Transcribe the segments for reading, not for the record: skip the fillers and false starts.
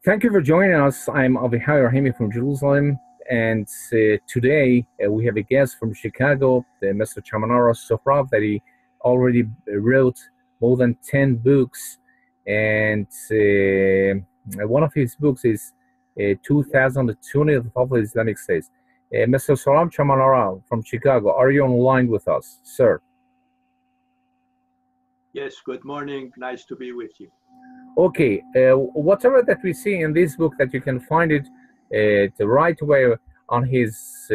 Thank you for joining us. I'm Avihai Rahimi from Jerusalem, and today we have a guest from Chicago, Mr. ChamanAra Sohrab, that he already wrote more than 10 books, and one of his books is 2020, The Fall of the Islamic State. Mr. Sohrab ChamanAra from Chicago, are you online with us, sir? Yes, good morning. Nice to be with you. Okay, whatever that we see in this book, that you can find it the right way on his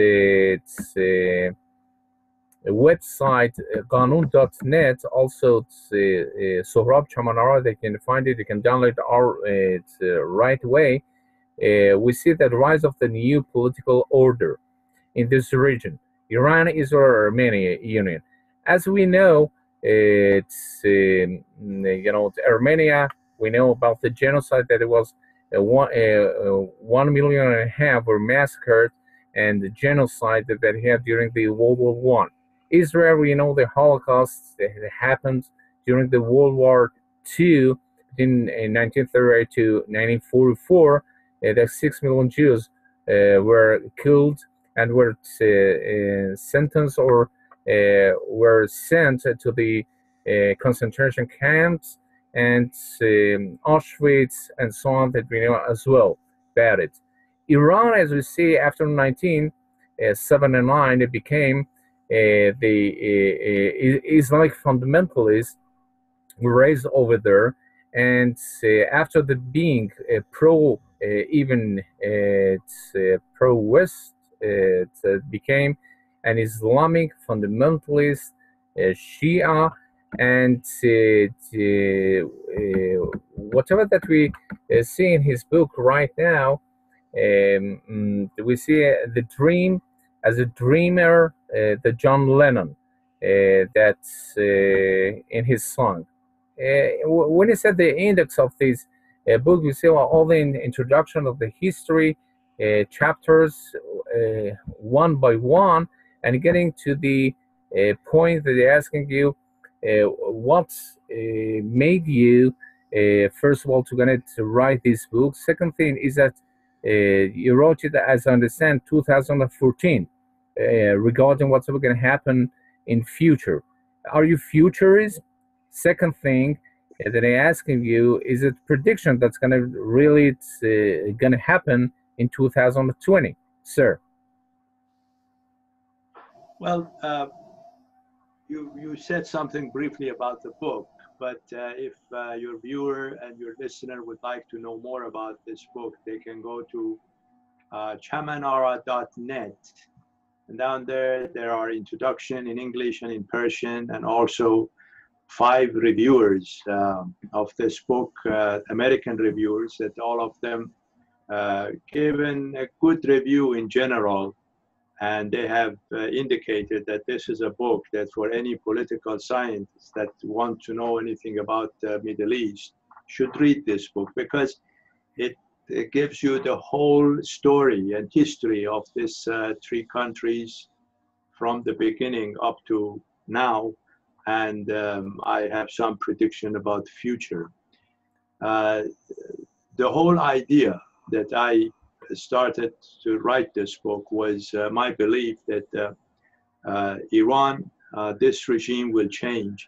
website, kanoon.net. Also, Sohrab ChamanAra, they can find it. You can download our right way. We see that rise of the new political order in this region, Iran, Israel, Armenia union. As we know, Armenia. We know about the genocide, that it was 1.5 million were massacred, and the genocide that they had during the World War I. Israel, we know the Holocaust that happened during the World War II in 1938 to 1944. That 6 million Jews were killed and were sentenced or were sent to the concentration camps and Auschwitz and so on, that we know as well about it. Iran, as we see, after 1979, it became the Islamic fundamentalists were raised over there, and after the being pro-West, it became an Islamic fundamentalist Shia. And whatever that we see in his book right now, we see the dream as a dreamer, the John Lennon, that's in his song. When he said the index of this book, you see all the introduction of the history chapters one by one, and getting to the point that they're asking you, what made you first of all to write this book. Second thing is that you wrote it, as I understand, 2014, regarding what's going to happen in future. Are you futurist? Second thing that they're asking you, is it prediction that's going to really going to happen in 2020, sir? Well, you said something briefly about the book, but if your viewer and your listener would like to know more about this book, they can go to ChamanAra.net, and down there are introduction in English and in Persian, and also 5 reviewers of this book, American reviewers, that all of them given a good review in general. And they have indicated that this is a book that for any political scientists that want to know anything about the Middle East should read this book, because it gives you the whole story and history of these 3 countries from the beginning up to now. And I have some prediction about the future. The whole idea that I started to write this book was my belief that Iran, this regime will change,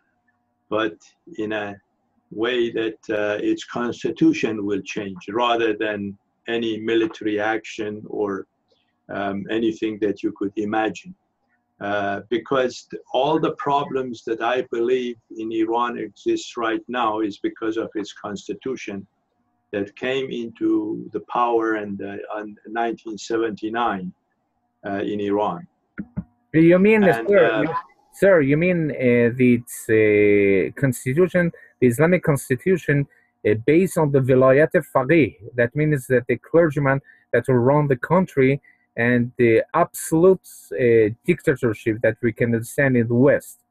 but in a way that its constitution will change, rather than any military action or anything that you could imagine. Because all the problems that I believe in Iran exists right now is because of its constitution that came into the power in 1979 in Iran. You mean, sir, you mean the constitution, the Islamic constitution, based on the Vilayat al-Faqih? That means that the clergyman that will run the country, and the absolute dictatorship that we can understand in the West.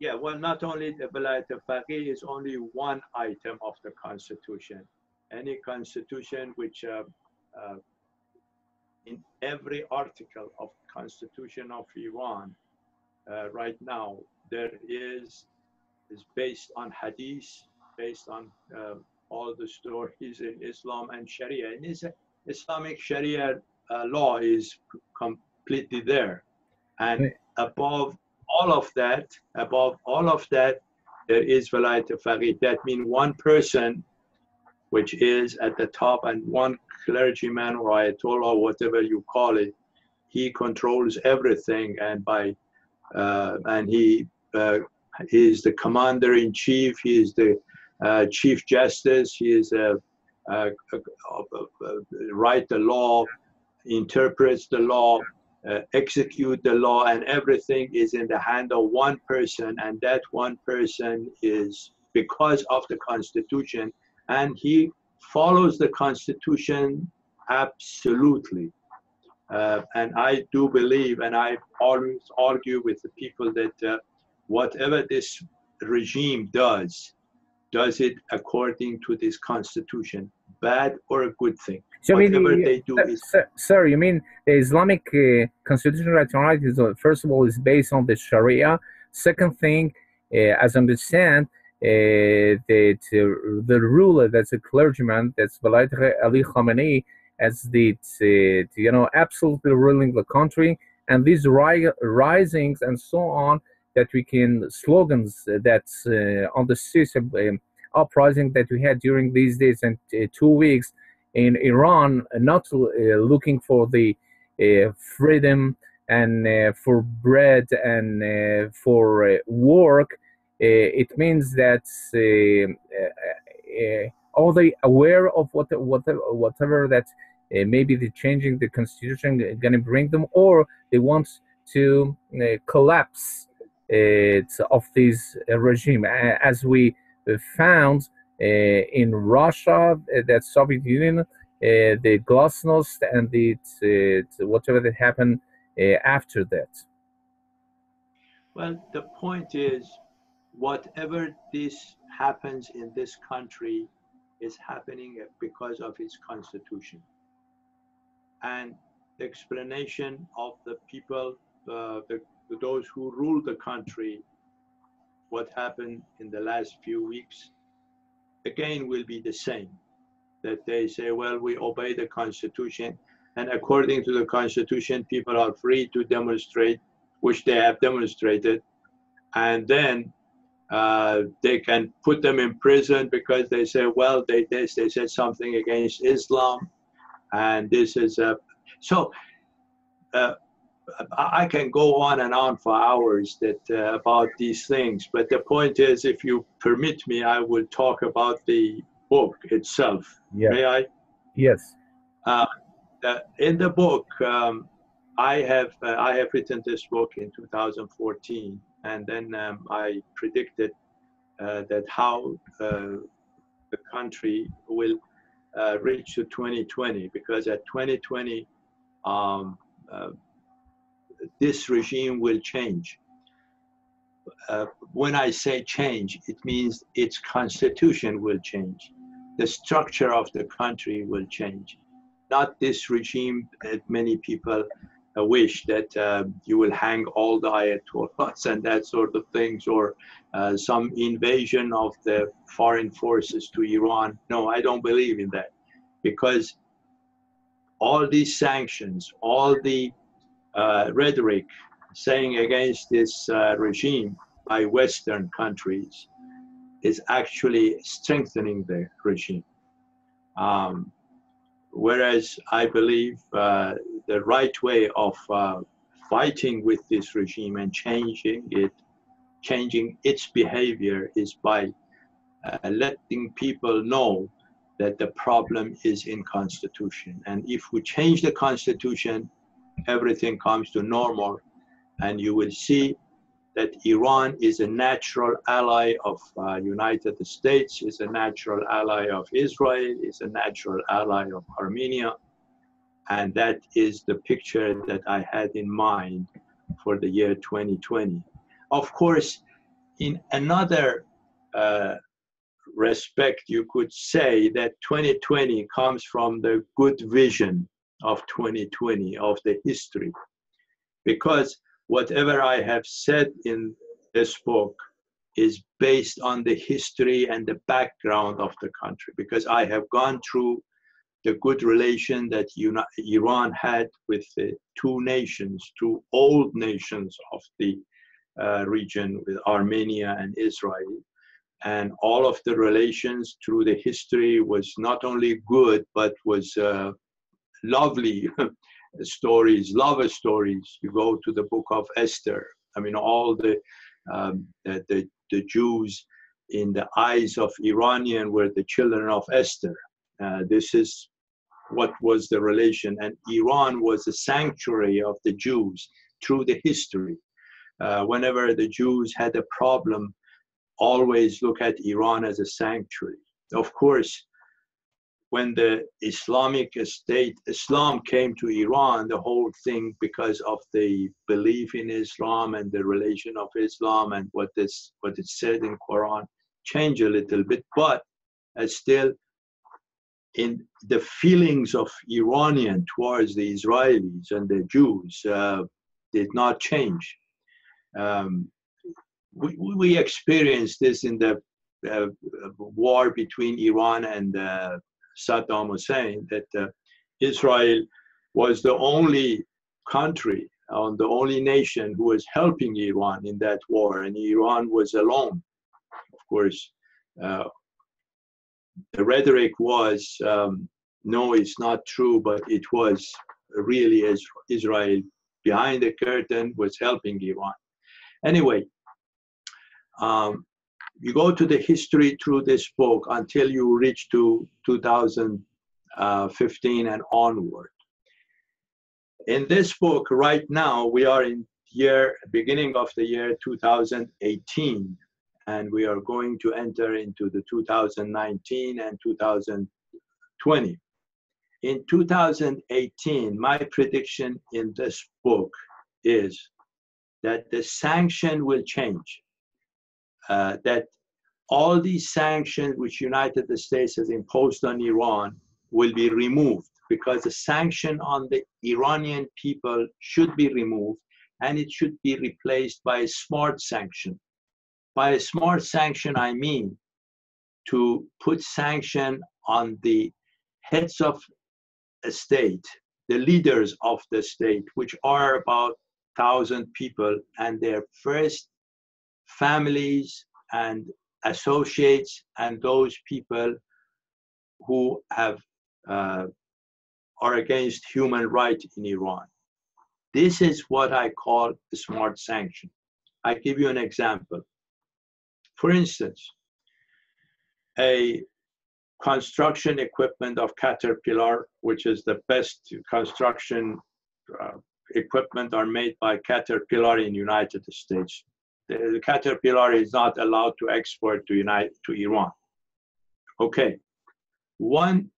Yeah, well, not only the Vilayat al-Faqih is only one item of the constitution. Any constitution which in every article of the Constitution of Iran right now, there is based on hadith, based on all the stories in Islam and Sharia. And Islamic Sharia law is completely there. And above all of that, there is Walayat al-Faqih. That means one person which is at the top, and one clergyman or ayatollah, whatever you call it, he controls everything, and he is the commander-in-chief, he is the chief justice, he is write the law, interprets the law, execute the law, and everything is in the hand of one person, and that one person is because of the Constitution, and he follows the Constitution absolutely. And I do believe, and I always argue with the people that whatever this regime does it according to this Constitution, bad or a good thing. So whatever they do is... Sir, you mean the Islamic constitutional right is, first of all, is based on the Sharia. Second thing, as I understand, that the ruler, that's a clergyman, that's Ayatollah Ali Khamenei, as the absolutely ruling the country, and these risings and so on, that we can slogans that's on the streets of uprising that we had during these days and 2 weeks in Iran, not looking for the freedom and for bread and for work. It means that are they aware of whatever that maybe the changing the constitution going to bring them, or they want to collapse of this regime, as we found in Russia, that Soviet Union, the glasnost and the whatever that happened after that. Well, the point is, whatever this happens in this country is happening because of its constitution. And the explanation of the people, those who rule the country, what happened in the last few weeks, again will be the same. That they say, well, we obey the Constitution, and according to the Constitution, people are free to demonstrate, which they have demonstrated, and then they can put them in prison because they say, well, they said something against Islam, and this is I can go on and on for hours about these things, but the point is, if you permit me, I will talk about the book itself. Yeah. May I? Yes. In the book, I have written this book in 2014, and then I predicted that how the country will reach to 2020, because at 2020 this regime will change. When I say change, it means its constitution will change. The structure of the country will change. Not this regime that many people wish, that you will hang all the ayatollahs and that sort of things, or some invasion of the foreign forces to Iran. No, I don't believe in that, because all these sanctions, all the rhetoric saying against this regime by Western countries is actually strengthening the regime. Whereas I believe the right way of fighting with this regime and changing its behavior is by letting people know that the problem is in Constitution. And if we change the Constitution, everything comes to normal, and you will see that Iran is a natural ally of United States, is a natural ally of Israel, is a natural ally of Armenia. And that is the picture that I had in mind for the year 2020. Of course, in another respect, you could say that 2020 comes from the good vision of 2020, of the history. Because whatever I have said in this book is based on the history and the background of the country, because I have gone through the good relation that Iran had with the two nations, two old nations of the region, with Armenia and Israel. And all of the relations through the history was not only good, but was lovely stories, love stories. You go to the book of Esther. I mean, all the Jews in the eyes of Iranian were the children of Esther. This is what was the relation. And Iran was a sanctuary of the Jews through the history. Whenever the Jews had a problem, always look at Iran as a sanctuary. Of course, when the Islamic state, Islam came to Iran, the whole thing, because of the belief in Islam and the relation of Islam and what it said in Quran, changed a little bit, but still in the feelings of Iranian towards the Israelis and the Jews did not change. We experienced this in the war between Iran and Saddam Hussein, that Israel was the only country, the only nation who was helping Iran in that war, and Iran was alone. Of course, the rhetoric was, no, it's not true, but it was really Israel behind the curtain was helping Iran. Anyway, you go to the history through this book until you reach to 2015 and onward. In this book, right now, we are in beginning of the year 2018, and we are going to enter into the 2019 and 2020. In 2018, my prediction in this book is that the sanction will change. That all these sanctions which United States has imposed on Iran will be removed, because the sanction on the Iranian people should be removed, and it should be replaced by a smart sanction. By a smart sanction, I mean to put sanction on the heads of a state, the leaders of the state, which are about 1,000 people, and their first families and associates, and those people who have are against human rights in Iran. This is what I call a smart sanction. I give you an example. For instance, a construction equipment of Caterpillar, which is the best construction equipment are made by Caterpillar in United States. The Caterpillar is not allowed to export to Iran. Okay, one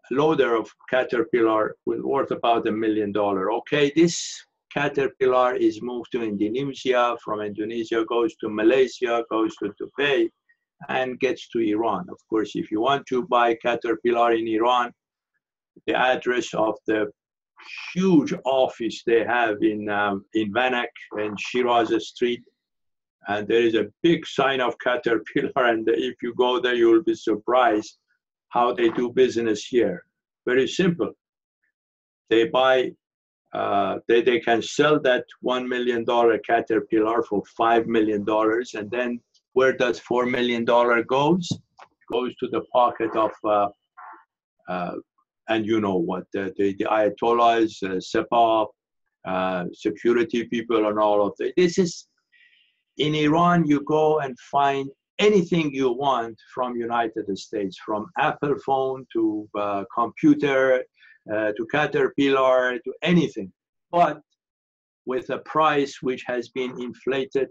loader of Caterpillar will worth about $1 million. Okay, this Caterpillar is moved to Indonesia, from Indonesia goes to Malaysia, goes to Dubai, and gets to Iran. Of course, if you want to buy Caterpillar in Iran, the address of the huge office they have in Vanak and Shiraz Street, and there is a big sign of Caterpillar, and if you go there, you will be surprised how they do business here. Very simple. They buy, they can sell that $1 million Caterpillar for $5 million, and then where does $4 million goes? Goes to the pocket of, and you know what, the Ayatollahs, Sepah, security people, and all of that. This is, in Iran, you go and find anything you want from United States, from Apple phone to computer, to Caterpillar, to anything, but with a price which has been inflated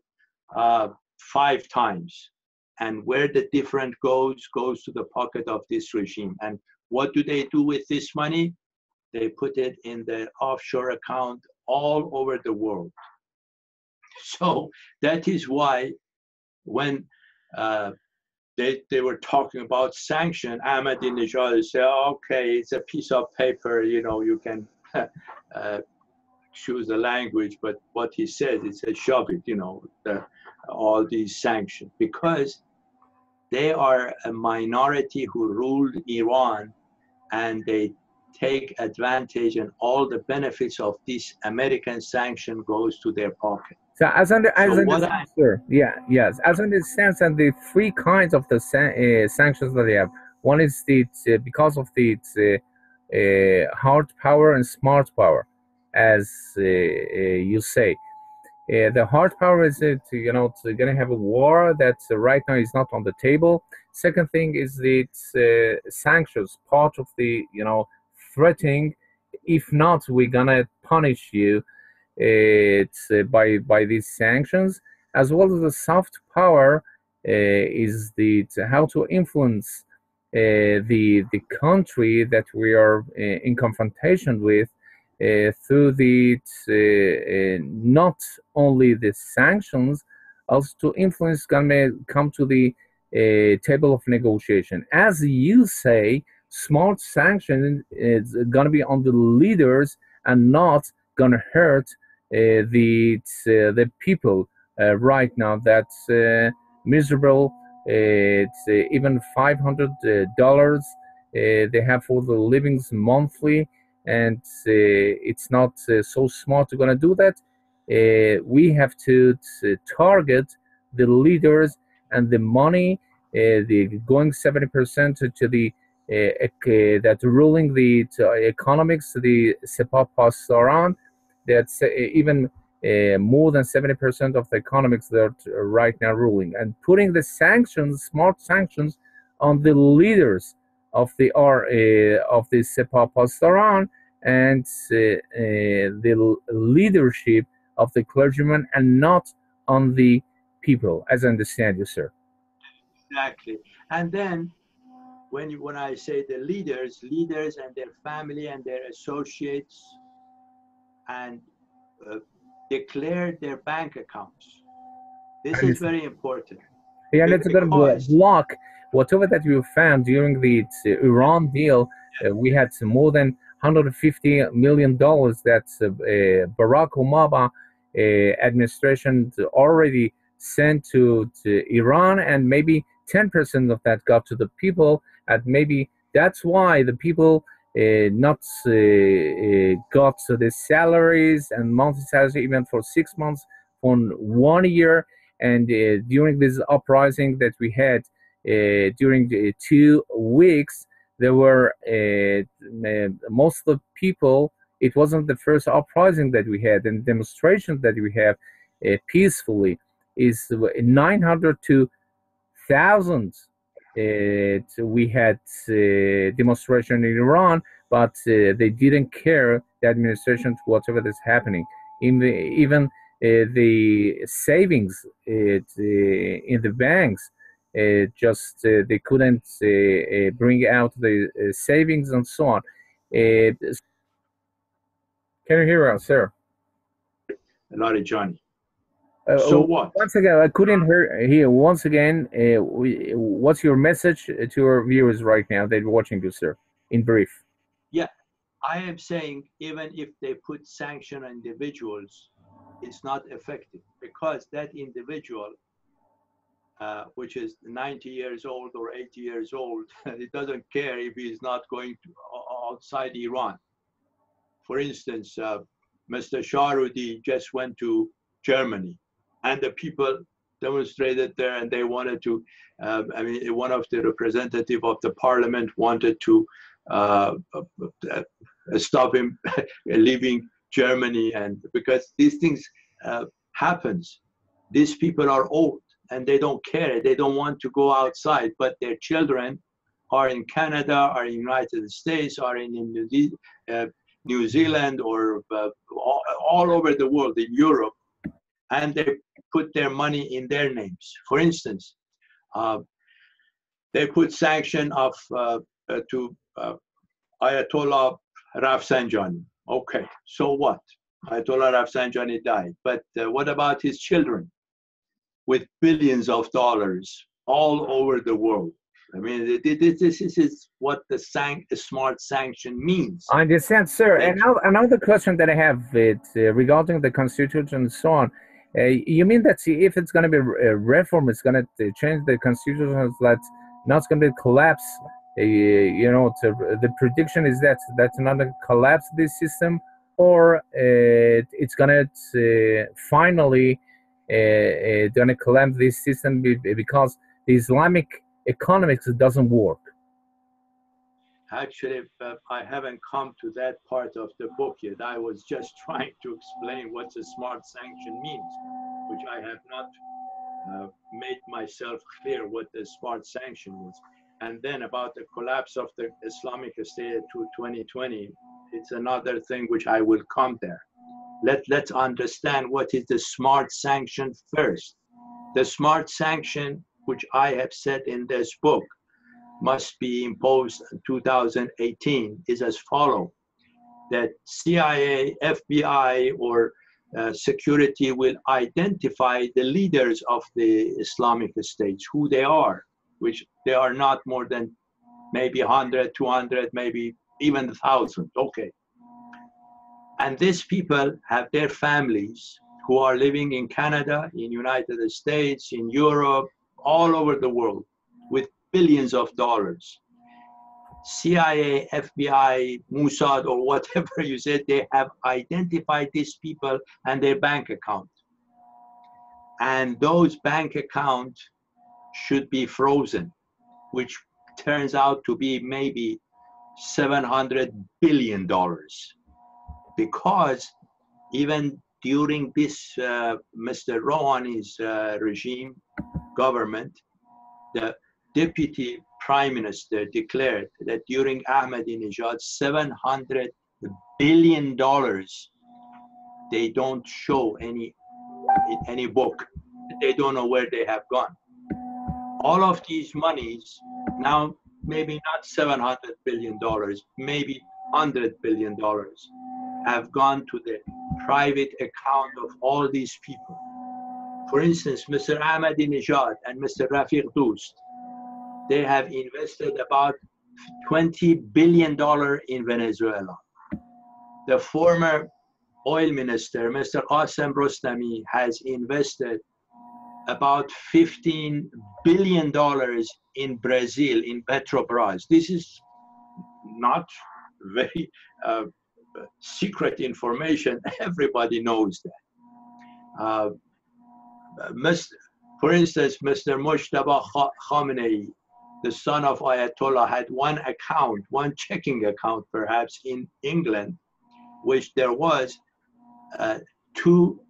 5 times. And where the difference goes to the pocket of this regime. And what do they do with this money? They put it in the offshore account all over the world. So that is why when they were talking about sanction, Ahmadinejad said, okay, it's a piece of paper, you know, you can choose the language, but what he said, it says shove it, you know. all these sanctions, because they are a minority who ruled Iran, and they take advantage, and all the benefits of this American sanction goes to their pocket. So as understand, sir, yes, as understands, and the three kinds of the sanctions that they have. One is because of the hard power and smart power, as you say. The hard power is it's going to have a war that right now is not on the table. Second thing is the sanctions, part of the threatening, if not, we're going to punish you by these sanctions, as well as the soft power is how to influence the country that we are in confrontation with. Through the not only the sanctions, also to influence gonna come to the table of negotiation. As you say, smart sanction is gonna be on the leaders and not gonna hurt the people right now. That's miserable. It's even $500 they have for the livings monthly. And it's not so smart to gonna do that. We have to target the leaders and the money, the going 70% to the that ruling the economics, the Sepah Pasaran, that's even more than 70% of the economics that are right now ruling, and putting the sanctions, smart sanctions, on the leaders of the Sepah Pasaran and the leadership of the clergymen, and not on the people, as I understand you, sir. Exactly. And then when I say the leaders and their family and their associates, and declare their bank accounts. This is very important. Yeah, that's going to block whatever that you found during the Iran deal. We had more than $150 million that Barack Obama administration already sent to Iran, and maybe 10% of that got to the people, and maybe that's why the people not got the salaries and monthly salaries even for 6 months, for 1 year. And during this uprising that we had during the 2 weeks, there were most of the people, it wasn't the first uprising that we had, and demonstrations that we have peacefully is 900 to 1,000. We had demonstration in Iran, but they didn't care, the administration, to whatever that's happening. Even the savings in the banks, they couldn't bring out the savings and so on. Can you hear us, sir? A lot of Johnny. So what? Once again, I couldn't hear. Once again, what's your message to our viewers right now that are watching you, sir, in brief? Yeah, I am saying even if they put sanction on individuals, it's not effective, because that individual, which is 90 years old or 80 years old, it doesn't care if he's not going outside Iran. For instance, Mr. Shahrudi just went to Germany, and the people demonstrated there, and they wanted to, one of the representatives of the parliament wanted to stop him leaving Germany, and because these things happens. These people are old and they don't care, they don't want to go outside, but their children are in Canada, are in United States, are in New Zealand, or all over the world, in Europe, and they put their money in their names. For instance, they put sanction to Ayatollah Rafsanjani. Okay, so what? Ayatollah Rafsanjani died, but what about his children with billions of dollars all over the world? I mean, this is what the smart sanction means. I understand, sir. And now, another question that I have regarding the Constitution and so on. You mean that if it's going to be a reform, it's going to change the constitution, that's not going to collapse? The prediction is that that's not going to collapse this system, or it's going to finally going to collapse this system because the Islamic economics doesn't work. Actually, I haven't come to that part of the book yet. I was just trying to explain what a smart sanction means, which I have not made myself clear what the smart sanction was. And then about the collapse of the Islamic State to 2020, it's another thing which I will come there. Let's understand what is the smart sanction first. The smart sanction, which I have said in this book, must be imposed in 2018 is as follows: that CIA, FBI, or security will identify the leaders of the Islamic states, who they are, which they are not more than maybe 100, 200, maybe even 1,000, okay. And these people have their families who are living in Canada, in United States, in Europe, all over the world, with billions of dollars. CIA, FBI, Mossad, or whatever you said, they have identified these people and their bank account. And those bank accounts should be frozen, which turns out to be maybe $700 billion. Because even during this Mr. Rouhani's regime, government, the Deputy Prime Minister declared that during Ahmadinejad, $700 billion, they don't show in any book. They don't know where they have gone. All of these monies, now maybe not $700 billion, maybe $100 billion, have gone to the private account of all these people. For instance, Mr. Ahmadinejad and Mr. Rafiq Dost, they have invested about $20 billion in Venezuela. The former oil minister, Mr. Qasem Rostami, has invested about $15 billion in Brazil, in Petrobras. This is not very secret information. Everybody knows that. For instance, Mr. Mojtaba Khamenei, the son of Ayatollah, had one account, one checking account perhaps in England, which there was 2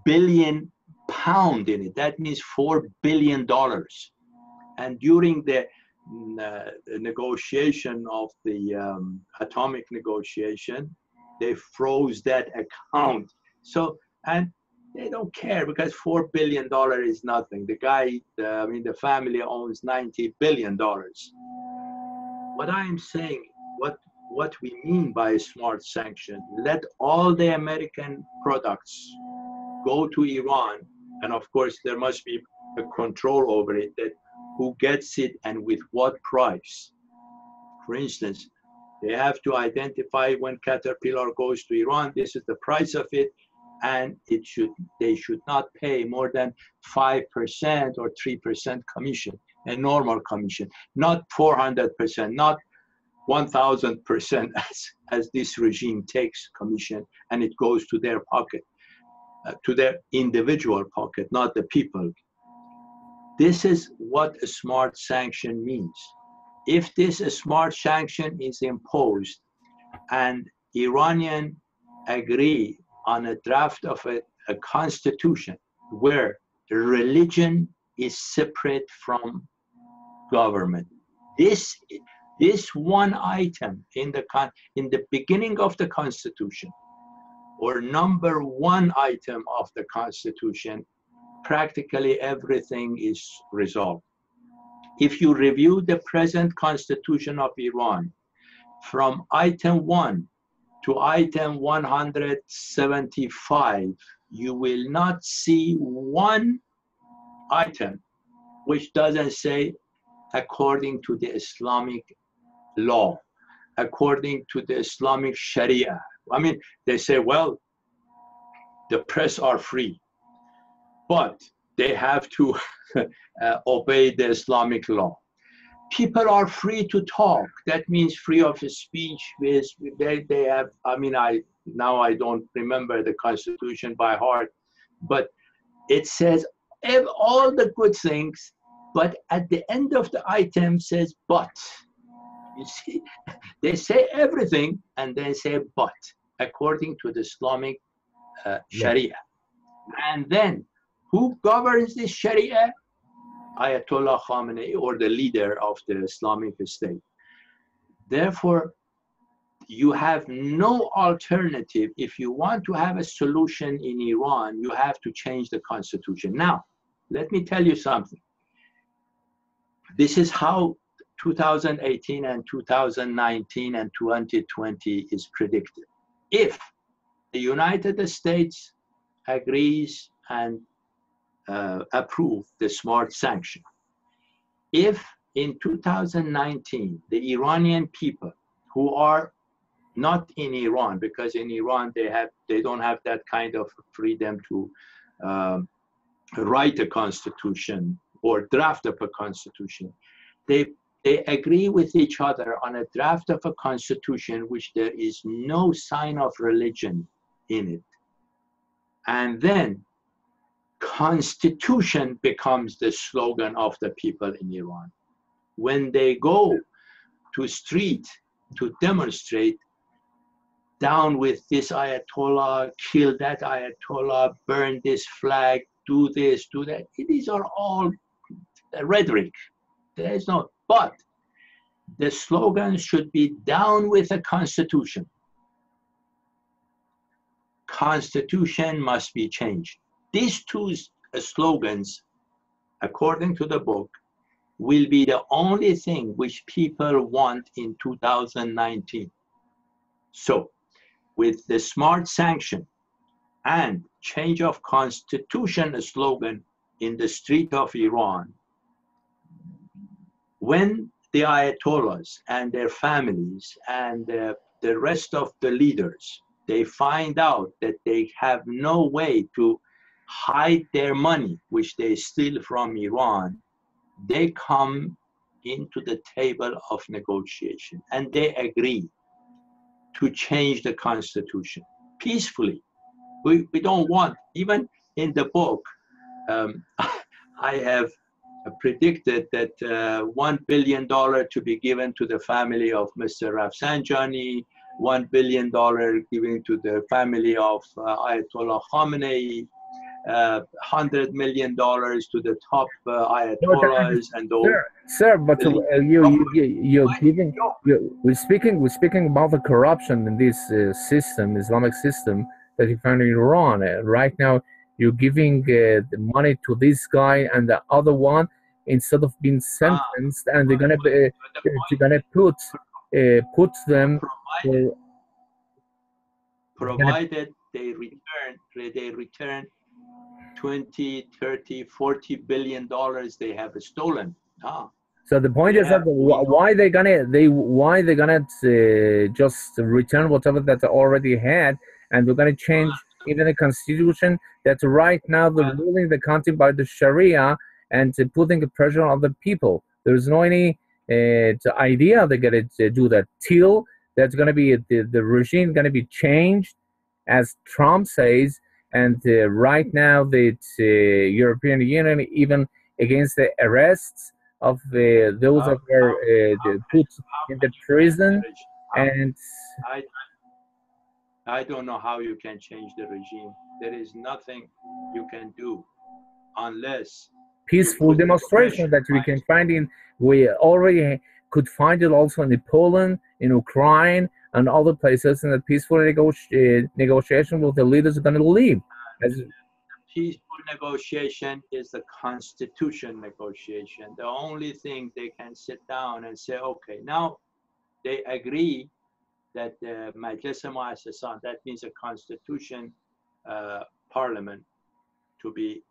billion pound in it. That means $4 billion. And during the negotiation of the atomic negotiation, they froze that account. So, and they don't care because $4 billion is nothing. The guy, the family owns $90 billion. What I'm saying, what we mean by a smart sanction, let all the American products go to Iran, and of course there must be a control over it, that who gets it and with what price. For instance, they have to identify when Caterpillar goes to Iran, this is the price of it, and they should not pay more than 5% or 3% commission, a normal commission, not 400%, not 1,000% as this regime takes commission, and it goes to their pocket, to their individual pocket, not the people. This is what a smart sanction means. If this smart sanction is imposed and Iranian agree on a draft of a constitution where religion is separate from government, this one item in the beginning of the constitution, or number one item of the constitution, practically everything is resolved. If you review the present constitution of Iran, from item 1 to item 175, you will not see one item which doesn't say according to the Islamic law, according to the Islamic Sharia. I mean, they say, well, the press are free. but they have to obey the Islamic law. People are free to talk. That means free of speech. They have, I mean, now I don't remember the Constitution by heart, but it says all the good things, but at the end of the item says but. You see, they say everything and then say but, according to the Islamic Sharia. And then who governs this Sharia? Ayatollah Khamenei, or the leader of the Islamic State. Therefore, you have no alternative. If you want to have a solution in Iran, you have to change the constitution. Now, let me tell you something. This is how 2018 and 2019 and 2020 is predicted. If the United States agrees and approve the smart sanction, if in 2019 the Iranian people who are not in Iran, because in Iran they don't have that kind of freedom to write a constitution or draft up a constitution, they agree with each other on a draft of a constitution which there is no sign of religion in it. And then constitution becomes the slogan of the people in Iran. When they go to street to demonstrate, down with this Ayatollah, kill that Ayatollah, burn this flag, do this, do that. These are all rhetoric. There is no, but the slogan should be down with the constitution. Constitution must be changed. These two slogans, according to the book, will be the only thing which people want in 2019. So, with the smart sanction and change of constitution slogan in the street of Iran, when the Ayatollahs and their families and the rest of the leaders, they find out that they have no way to hide their money, which they steal from Iran, they come into the table of negotiation and they agree to change the constitution peacefully. We don't want, even in the book, I have predicted that $1 billion to be given to the family of Mr. Rafsanjani, $1 billion given to the family of Ayatollah Khamenei, $100 million to the top Ayatollahs and all. Sir, but you're giving. We're speaking about the corruption in this system, Islamic system that you found in Iran. Right now, you're giving the money to this guy and the other one instead of being sentenced, and they're gonna put them. Provided they return 20, 30, 40 billion dollars they have stolen. So the point is that why they're gonna just return whatever that they already had, and they're gonna change even the constitution that right now they're ruling the country by the Sharia and putting pressure on the people. There's no any idea they're gonna do that till that's gonna be the regime gonna be changed, as Trump says. And right now, the European Union, even against the arrests of those that were put in the prison, and I don't know how you can change the regime. There is nothing you can do unless peaceful demonstration that we can find in. We already could find it also in Poland, in Ukraine, and other places, and the peaceful negotiation with the leaders are going to leave. Peaceful negotiation is the constitution negotiation. The only thing they can sit down and say, okay, now they agree that the Majlis Muassasan, that means a constitution parliament, to be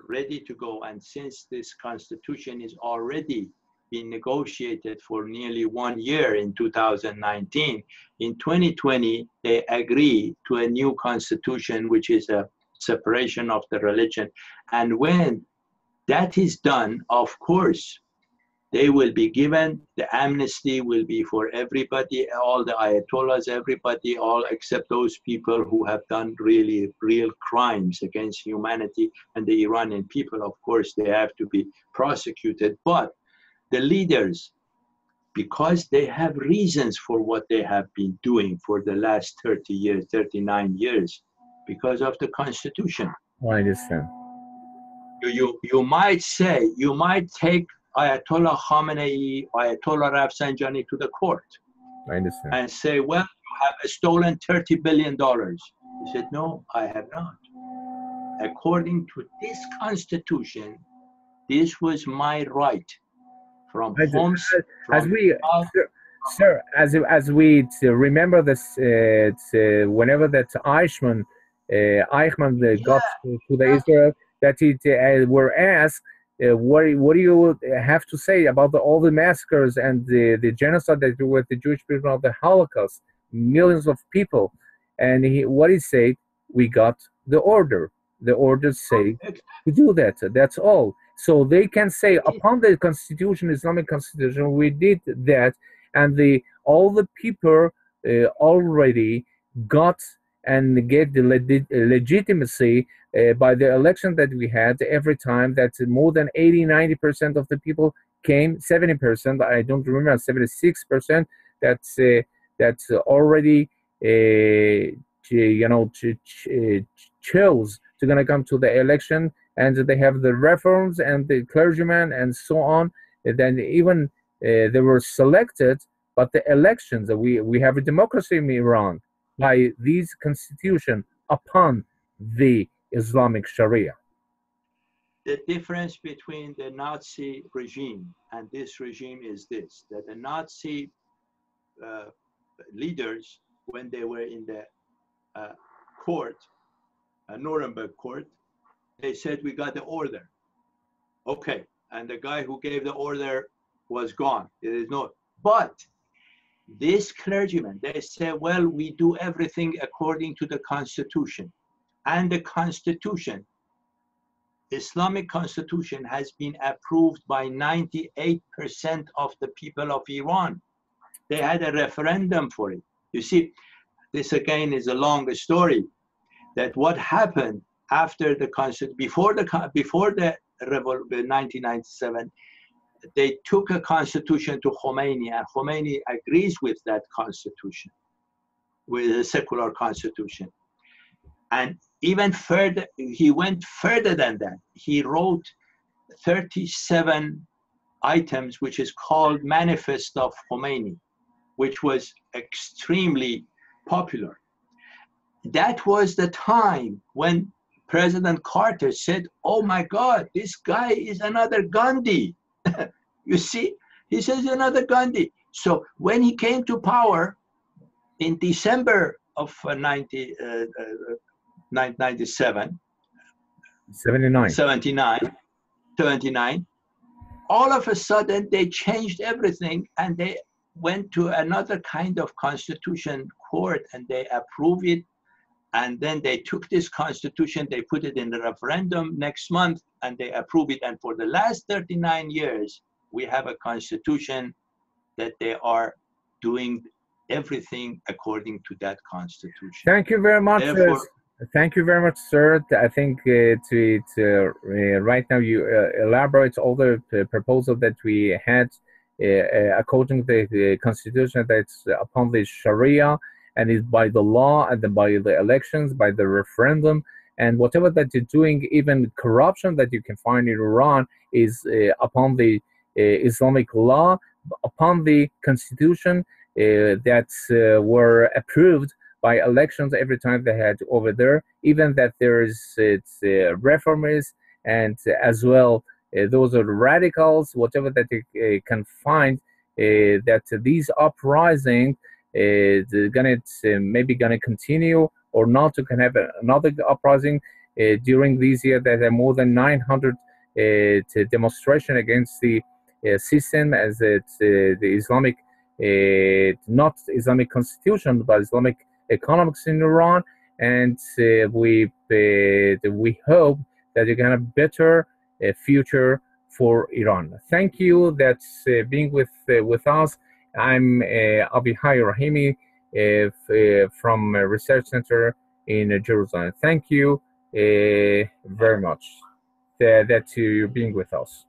ready to go. And since this constitution is already been negotiated for nearly 1 year in 2019, in 2020, they agree to a new constitution, which is a separation of the religion. And when that is done, of course, they will be given, the amnesty will be for everybody, all the ayatollahs, everybody, all except those people who have done really real crimes against humanity. And the Iranian people, of course, they have to be prosecuted. But the leaders, because they have reasons for what they have been doing for the last 30 years, 39 years, because of the constitution. I understand. You might say, you might take Ayatollah Khamenei, Ayatollah Rafsanjani to the court. I understand. And say, well, you have stolen $30 billion. He said, no, I have not. According to this constitution, this was my right. From homes, as we remember this, whenever that Eichmann got to the Israel, that it were asked, what do you have to say about all the massacres and the genocide that with the Jewish people of the Holocaust, millions of people, and what he said, we got the order. The order say to do that. That's all. So they can say upon the constitution, Islamic constitution, we did that, and all the people already got and get the legitimacy by the election that we had. Every time that more than 80-90% of the people came, 70%, I don't remember, 76%, that's already chose to gonna come to the election, and they have the reforms and the clergymen and so on. And then even they were selected, but the elections, we have a democracy in Iran by these constitution upon the Islamic Sharia. The difference between the Nazi regime and this regime is this, that the Nazi leaders, when they were in the court, Nuremberg court, they said, we got the order. Okay, and the guy who gave the order was gone. There is no, but this clergyman, they say, well, we do everything according to the constitution. And the constitution, Islamic constitution, has been approved by 98% of the people of Iran. They had a referendum for it. You see, this again is a long story, that what happened after the constitution, before the 1997, they took a constitution to Khomeini, and Khomeini agrees with that constitution, with a secular constitution. And even further, he went further than that. He wrote 37 items, which is called Manifest of Khomeini, which was extremely popular. That was the time when President Carter said, oh my God, this guy is another Gandhi. You see, he says another Gandhi. So when he came to power in December of 79, all of a sudden they changed everything, and they went to another kind of constitution court and they approved it. And then they took this constitution, they put it in the referendum next month, and they approved it. And for the last 39 years, we have a constitution that they are doing everything according to that constitution. Thank you very much. Thank you very much, sir. I think right now you elaborate all the proposal that we had according to the constitution that's upon the Sharia, and is by the law and then by the elections, by the referendum, and whatever that you're doing, even corruption that you can find in Iran is upon the Islamic law, upon the constitution that were approved by elections every time they had over there. Even that there is reformists and as well those are radicals, whatever that you can find, that these uprising maybe gonna continue or not. You can have another uprising during these years. That are more than 900 demonstration against the system, as it's the Islamic, not Islamic constitution, but Islamic economics in Iran. and we hope that you can have a better future for Iran. Thank you that's being with us. I'm Avihai Rahimi from Research Center in Jerusalem. Thank you very much that you being with us.